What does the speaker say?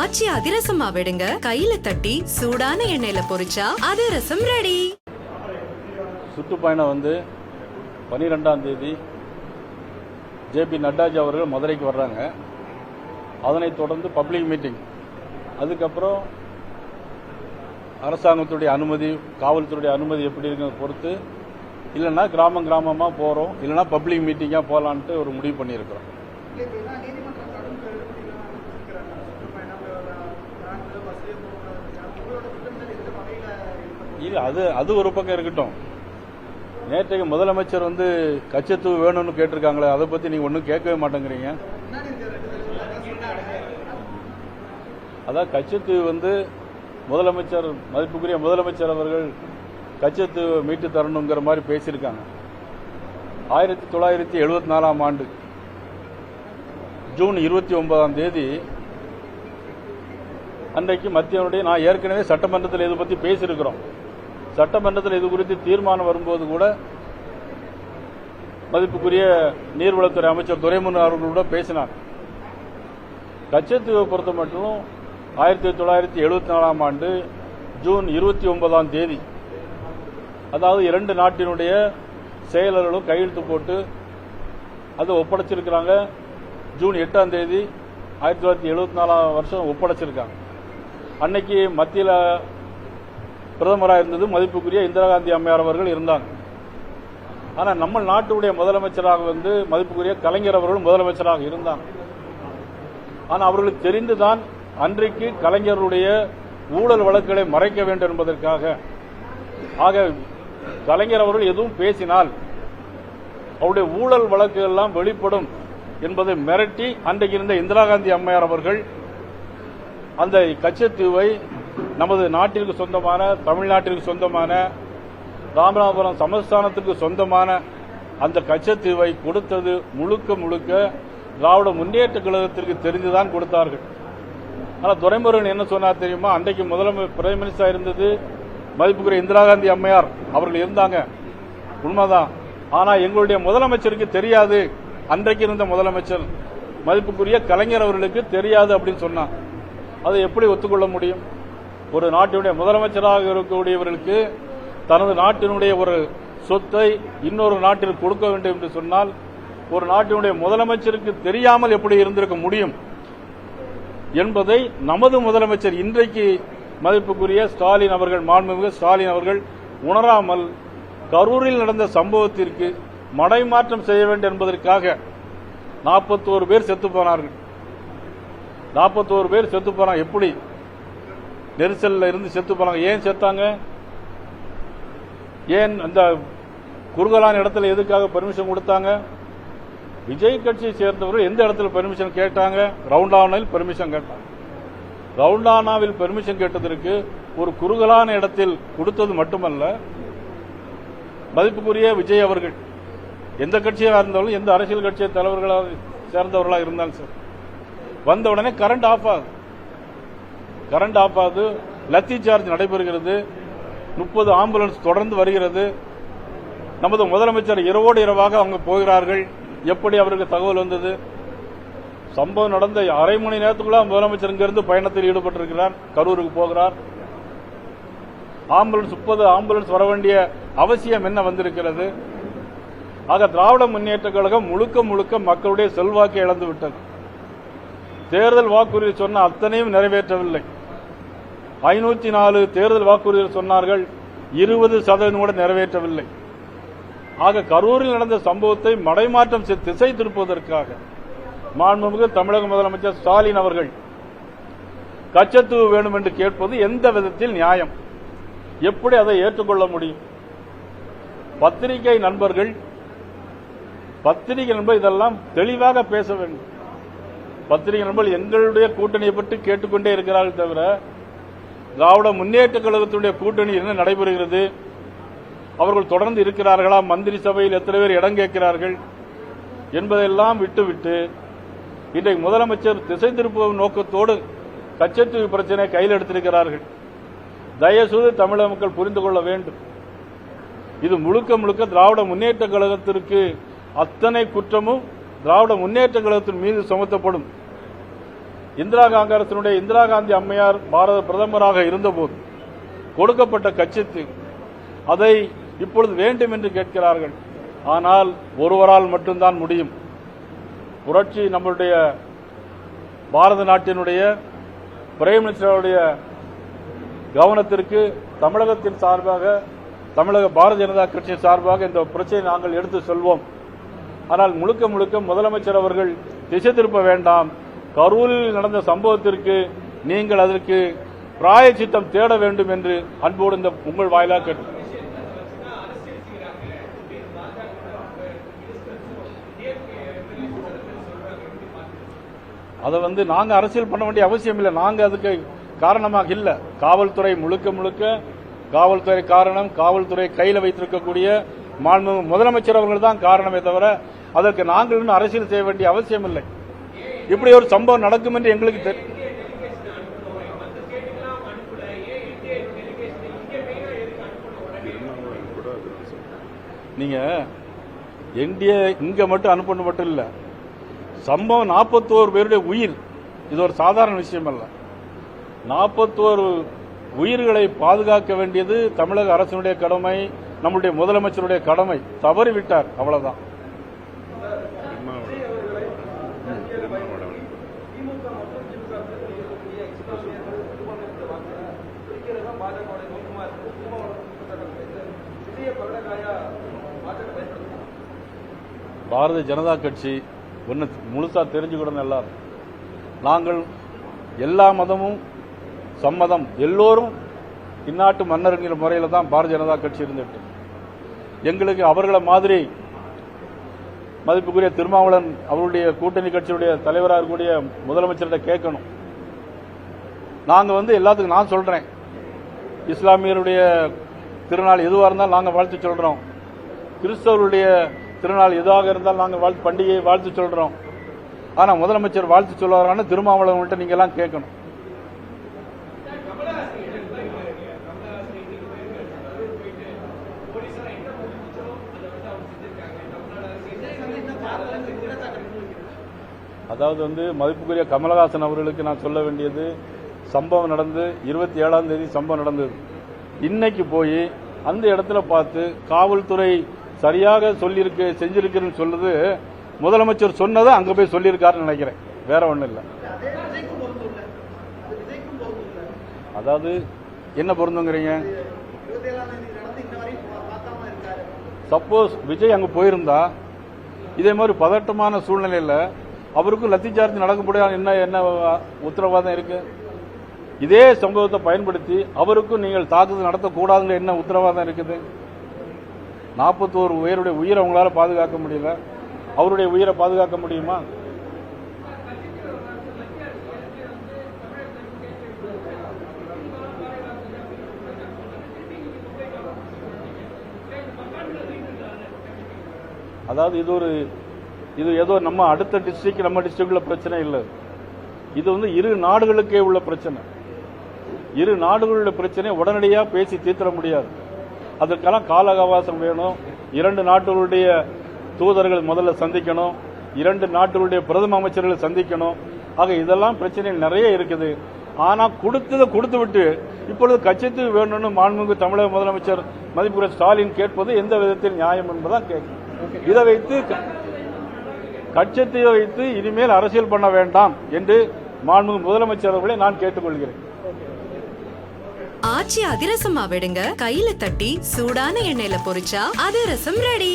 காய்ச்சி அதிரசமா விடுங்க, கையில தட்டி சூடான எண்ணெயில பொரிச்சா அதிரசம் ரெடி. சுற்றுப்பயணம் 12ஆம் தேதி ஜே.பி. நட்டாஜி அவர்கள் மதுரைக்கு வர்றாங்க. அதனைத் தொடர்ந்து பப்ளிக் மீட்டிங், அதுக்கப்புறம் அரசாங்கத்துடைய அனுமதி, காவல்துறையுடைய அனுமதி எப்படி இருக்குன்னு பொறுத்து இல்லைன்னா கிராமமாக போகிறோம், இல்லைன்னா பப்ளிக் மீட்டிங்காக போகலான்ட்டு ஒரு முடிவு பண்ணியிருக்கிறோம். அது ஒரு பக்கம் இருக்கட்டும். நேற்றைக்கு முதலமைச்சர் கச்சத்தீவு வேணும்னு கேட்டிருக்காங்களே, அதை பற்றி நீங்கள் ஒன்றும் கேட்கவே மாட்டேங்கிறீங்க. அதான் கச்சத்தீவு முதலமைச்சர், மதிப்புக்குரிய முதலமைச்சர் அவர்கள் கச்சத்தீவு மீட்டு தரணுங்கிற மாதிரி பேசியிருக்காங்க. 1974ஆம் ஆண்டு ஜூன் 29ஆம் தேதி அன்றைக்கு மத்திய நான் ஏற்கனவே சட்டமன்றத்தில் இது பற்றி பேசியிருக்கிறோம். சட்டமன்றத்தில் இது குறித்து தீர்மானம் வரும்போது கூட மதிப்புக்குரிய நீர்வளத்துறை அமைச்சர் துரைமுருகன் அவர்களோட பேசினார். கச்சத்தீவை பொறுத்த மட்டும் 1974ஆம் ஆண்டு ஜூன் 29ஆம் தேதி, அதாவது 2 நாட்டினுடைய செயலர்களும் கையெழுத்து போட்டு அதை ஒப்படைச்சிருக்கிறாங்க. ஜூன் 8ஆம் தேதி 1974ஆம் வருஷம் ஒப்படைச்சிருக்காங்க. அன்னைக்கு மத்தியில் பிரதமராக இருந்தது மதிப்புக்குரிய இந்திரா காந்தி அம்மையார் அவர்கள் இருந்தாங்க. ஆனால் நம்ம நாட்டுடைய முதலமைச்சராக மதிப்புக்குரிய கலைஞர் அவர்கள் முதலமைச்சராக இருந்தாங்க. ஆனால் அவர்களுக்கு தெரிந்துதான் அன்றைக்கு கலைஞருடைய ஊழல் வழக்குகளை மறைக்க வேண்டும் என்பதற்காக, ஆக கலைஞர் அவர்கள் எதுவும் பேசினால் அவருடைய ஊழல் வழக்குகள் எல்லாம் வெளிப்படும் என்பதை மிரட்டி அன்றைக்கு இருந்த இந்திரா காந்தி அம்மையார் அவர்கள் அந்த கச்சத்தீவை நமது நாட்டிற்கு சொந்தமான, தமிழ்நாட்டிற்கு சொந்தமான, ராமநாதபுரம் சமஸ்தானத்திற்கு சொந்தமான அந்த கச்சத்தீவை கொடுத்தது முழுக்க முழுக்க திராவிட முன்னேற்ற கழகத்திற்கு தெரிந்துதான் கொடுத்தார்கள். ஆனால் துரைமுருகன் என்ன சொன்னார் தெரியுமா? அன்றைக்கு பிரைம் மினிஸ்டர் இருந்தது மதிப்புக்குரிய இந்திரா காந்தி அம்மையார் அவர்கள் இருந்தாங்க, உண்மைதான். ஆனால் எங்களுடைய முதலமைச்சருக்கு தெரியாது, அன்றைக்கு இருந்த முதலமைச்சர் மதிப்புக்குரிய கலைஞர் அவர்களுக்கு தெரியாது அப்படின்னு சொன்னார். அதை எப்படி ஒத்துக்கொள்ள முடியும்? ஒரு நாட்டினுடைய முதலமைச்சராக இருக்கக்கூடியவர்களுக்கு தனது நாட்டினுடைய ஒரு சொத்தை இன்னொரு நாட்டிற்கு கொடுக்க வேண்டும் என்று சொன்னால் ஒரு நாட்டினுடைய முதலமைச்சருக்கு தெரியாமல் எப்படி இருந்திருக்க முடியும் என்பதை நமது முதலமைச்சர் இன்றைக்கு மதிப்புக்குரிய ஸ்டாலின் அவர்கள், மாண்புமிகு ஸ்டாலின் அவர்கள் உணராமல் கரூரில் நடந்த சம்பவத்திற்கு மடைமாற்றம் செய்ய வேண்டும் என்பதற்காக 41 பேர் செத்து போனார்கள். 41 பேர் செத்து போனாங்க. எப்படி நெரிசல்ல இருந்து செத்து போனாங்க? ஏன் செத்தாங்க? ஏன் அந்த குறுகலான இடத்துல எதுக்காக பெர்மிஷன் கொடுத்தாங்க? விஜய் கட்சியை சேர்ந்தவர்கள் எந்த இடத்துல பெர்மிஷன் கேட்டாங்க? ரவுண்டானாவில் பெர்மிஷன் கேட்டாங்க. ரவுண்டானாவில் பெர்மிஷன் கேட்டதற்கு ஒரு குறுகலான இடத்தில் கொடுத்தது மட்டுமல்ல, மதிப்புக்குரிய விஜய் அவர்கள் எந்த கட்சியாக இருந்தாலும், எந்த அரசியல் கட்சியை தலைவர்களாக சேர்ந்தவர்களாக இருந்தாலும் சார், வந்த உடனே கரண்ட் ஆஃப் ஆகுது, லத்தி சார்ஜ் நடைபெறுகிறது, 30 ஆம்புலன்ஸ் தொடர்ந்து வருகிறது. நமது முதலமைச்சர் இரவோடு இரவாக அவங்க போகிறார்கள். எப்படி அவருக்கு தகவல் வந்தது? சம்பவம் நடந்த அரை மணி நேரத்துக்குள்ள முதலமைச்சர் இங்கிருந்து பயணத்தில் ஈடுபட்டிருக்கிறார், கரூருக்கு போகிறார். ஆம்புலன்ஸ் 30 ஆம்புலன்ஸ் வர வேண்டிய அவசியம் என்ன வந்திருக்கிறது? ஆக திராவிட முன்னேற்ற கழகம் முழுக்க முழுக்க மக்களுடைய செல்வாக்கை இழந்து விட்டது. தேர்தல் வாக்குறுதி சொன்ன அத்தனையும் நிறைவேற்றவில்லை. 504 தேர்தல் வாக்குறுதிகள் சொன்னார்கள், 20% கூட நிறைவேற்றவில்லை. ஆக கரூரில் நடந்த சம்பவத்தை மடைமாற்றம் திசை திருப்புவதற்காக மாண்புமிகு தமிழக முதலமைச்சர் ஸ்டாலின் அவர்கள் கச்சத்தீவு வேண்டும் என்று கேட்பது எந்த விதத்தில் நியாயம்? எப்படி அதை ஏற்றுக்கொள்ள முடியும்? பத்திரிகை நண்பர்கள் இதெல்லாம் தெளிவாக பேச வேண்டும். பத்திரிகை நண்பர்கள் எங்களுடைய கூட்டணியை பற்றி கேட்டுக்கொண்டே இருக்கிறார்கள் தவிர திராவிட முன்னேற்ற கழகத்துடைய கூட்டணி என்ன நடைபெறுகிறது, அவர்கள் தொடர்ந்து இருக்கிறார்களா, மந்திரி சபையில் எத்தனை பேர் இடம் கேட்கிறார்கள் என்பதையெல்லாம் விட்டுவிட்டு இன்றைக்கு முதலமைச்சர் திசை திருப்பும் நோக்கத்தோடு கச்சத்தீவு பிரச்சனையை கையில் எடுத்திருக்கிறார்கள். தயவுசெய்து தமிழக மக்கள் புரிந்து கொள்ள வேண்டும். இது முழுக்க முழுக்க திராவிட முன்னேற்ற கழகத்திற்கு அத்தனை குற்றமும் திராவிட முன்னேற்ற கழகத்தின் மீது சுமத்தப்படும். இந்திரா காந்தி அம்மையார் பாரத பிரதமராக இருந்தபோது கொடுக்கப்பட்ட கட்சித்து அதை இப்பொழுது வேண்டும் என்று கேட்கிறார்கள். ஆனால் ஒருவரால் மட்டும்தான் முடியும். புரட்சி நம்முடைய பாரத நாட்டினுடைய பிரைம் மினிஸ்டருடைய கவனத்திற்கு தமிழகத்தின் சார்பாக, தமிழக பாரதிய ஜனதா கட்சியின் சார்பாக இந்த பிரச்சனையை நாங்கள் எடுத்து சொல்வோம். ஆனால் முழுக்க முழுக்க முதலமைச்சர் அவர்கள் திசை திருப்ப வேண்டாம். கரூரில் நடந்த சம்பவத்திற்கு நீங்கள் அதற்கு பிராயச்சித்தம் தேட வேண்டும் என்று அன்போடு இந்த உங்கள் வாயிலாக கேட்டு. அதை நாங்க அரசியல் பண்ண வேண்டிய அவசியம் இல்லை. நாங்க அதுக்கு காரணமாக இல்லை. காவல்துறை முழுக்க முழுக்க காவல்துறை காரணம். காவல்துறை கையில் வைத்திருக்கக்கூடிய மாண்புமிகு முதலமைச்சர் அவர்கள் தான் காரணமே தவிர அதற்கு நாங்கள் இன்னும் அரசியல் செய்ய வேண்டிய அவசியம் இல்லை. இப்படி ஒரு சம்பவம் நடக்கும் என்று எங்களுக்கு தெரியும். நீங்க என்டிஏ இங்க மட்டும் அனுப்பணும் மட்டும் இல்ல, சம்பவம் 41 பேருடைய உயிர். இது ஒரு சாதாரண விஷயம் அல்ல. 41 உயிர்களை பாதுகாக்க வேண்டியது தமிழக அரசினுடைய கடமை, நம்முடைய முதலமைச்சருடைய கடமை. தவறிவிட்டார், அவ்வளவுதான். பாரதிய ஜனதா கட்சி ஒன்று முழுசா தெரிஞ்சுக்கிடணும் எல்லாரும். நாங்கள் எல்லா மதமும் சம்மதம், எல்லோரும் இந்நாட்டு மன்னருங்கிற முறையில் தான் பாரதிய ஜனதா கட்சி இருந்துட்டு, எங்களுக்கு அவர்களை மாதிரி மதிப்புக்குரிய திருமாவளவன் அவருடைய கூட்டணி கட்சியுடைய தலைவராக இருக்கக்கூடிய முதலமைச்சர்கிட்ட கேட்கணும். நாங்கள் எல்லாத்துக்கும் நான் சொல்றேன், இஸ்லாமியருடைய திருநாள் எதுவாக இருந்தாலும் நாங்கள் வாழ்த்து சொல்றோம். கிறிஸ்தவருடைய திருநாள் எதுவாக இருந்தாலும் நாங்கள் பண்டிகையை வாழ்த்து சொல்றோம். ஆனா முதலமைச்சர் வாழ்த்து சொல்லுவாரான்னு திருமாவளவன்கிட்ட நீங்க எல்லாம் கேட்கணும். அதாவது மதிப்புக்குரிய கமலஹாசன் அவர்களுக்கு நான் சொல்ல வேண்டியது, சம்பவம் நடந்து 27ஆம் தேதி சம்பவம் நடந்தது. இன்னைக்கு போய் அந்த இடத்துல பார்த்து காவல்துறை சரியாக சொல்லியிருக்கு செஞ்சிருக்குன்னு சொல்லுது, முதலமைச்சர் சொன்னதை அங்க போய் சொல்லியிருக்காருன்னு நினைக்கிறேன், வேற ஒண்ணும் இல்லை. அதாவது என்ன பொருந்துங்கிறீங்க? சப்போஸ் விஜய் அங்க போயிருந்தா இதே மாதிரி பதட்டமான சூழ்நிலையில அவருக்கும் லத்தி சார்ஜ் நடக்க முடியாது, என்ன உத்தரவாதம் இருக்கு? இதே சம்பவத்தை பயன்படுத்தி அவருக்கும் நீங்கள் தாக்குதல் நடத்தக்கூடாதுங்க என்ன உத்தரவாதம் இருக்குது? 41 பேருடைய உயிரை அவங்களால பாதுகாக்க முடியல, அவருடைய உயிரை பாதுகாக்க முடியுமா? அதாவது இது ஏதோ நம்ம அடுத்த டிஸ்ட்ரிக்ட் நம்ம டிஸ்ட்ரிக்ட்ல பிரச்சனை இல்லை. இது இரு நாடுகளுக்கே உள்ள பிரச்சனை. இரு நாடுகளுடைய பிரச்சனை உடனடியாக பேசி தீர்த்திட முடியாது. அதற்கெல்லாம் கால அவகாசம் வேணும். 2 நாடுகளுடைய தூதர்கள் முதல்ல சந்திக்கணும், 2 நாடுகளுடைய பிரதம அமைச்சர்களை சந்திக்கணும். ஆக இதெல்லாம் பிரச்சனைகள் நிறைய இருக்குது. ஆனா கொடுத்ததை கொடுத்து விட்டு இப்பொழுது கட்சித்து வேணும்னு மாண்புமிகு தமிழக முதலமைச்சர் மதிப்புக்குரிய ஸ்டாலின் கேட்பது எந்த விதத்தில் நியாயம் என்பதான் கேட்கும். இதை வைத்து கட்சத்தை வைத்து இனிமேல் அரசியல் பண்ண வேண்டாம் என்று மாண்புமிகு முதலமைச்சர் அவர்களை நான் கேட்டுக்கொள்கிறேன். ஆச்சி அதிரசமா விடுங்க, கையில தட்டி சூடான எண்ணெயில பொரிச்சா அதிரசம் ரெடி.